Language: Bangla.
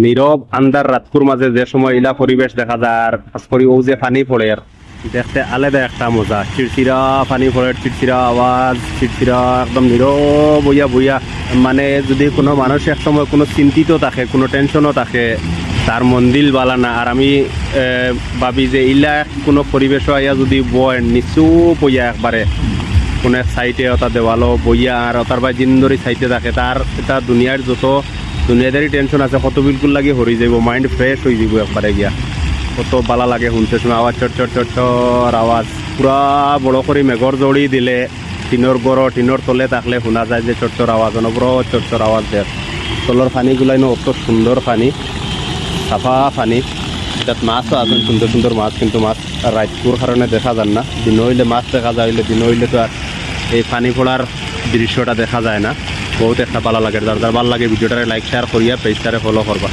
নীরব আন্দার রাতপুর মাঝে যে সময় ইলা পরিবেশ দেখা যায় আর খাস করে ও যে পানি পড়ে দেখতে আলাদা একটা মজা। চিরচিরা পানি পড়ে, চিরচিরা আওয়াজ, চিরচিরা একদম নীরব বইয়া বইয়া। মানে যদি কোনো মানুষ এক সময় কোনো চিন্তিত থাকে, কোনো টেনশনও থাকে, তার মন দিল বালা না। আর আমি ভাবি যে ইলা কোনো পরিবেশ আইয়া যদি বয় নিচুপ বইয়া একবারে কোনো এক সাইডে ওটা দেওয়ালো বইয়া আর ওটার বা জিন্দরি সাইডে থাকে, তার এটা দুনিয়ার যত দুনিয়াদারি টেনশন আছে কত বিলকুল লাগে হরি যাব, মাইন্ড ফ্রেশ হয়ে যাব একবারে গিয়া। কত বালা লাগে শুনতে সময় আওয়াজ, চট চট চট চর আওয়াজ। পুরা বড় করে মেঘর জড়ি দিলে টিনের গড় টিনের তলে থাকলে শোনা যায় যে চটচর আওয়াজ, অনবরত চটচর আওয়াজ দেয়। তলর পানিগুলাই অত সুন্দর পানি, সাফা পানি। এটাত মাছও আছেন সুন্দর সুন্দর মাছ, কিন্তু মাছ রাতপুর কারণে দেখা যান না। দিন হইলে মাছ দেখা যায়, দিন হইলে তো আর এই পানি পড়ার দৃশ্যটা দেখা যায় না। বহুত একটা ভালো লাগে। যার যার ভালো লাগে ভিডিওটারে লাইক শেয়ার করিয়া পেজটারে ফলো করবা।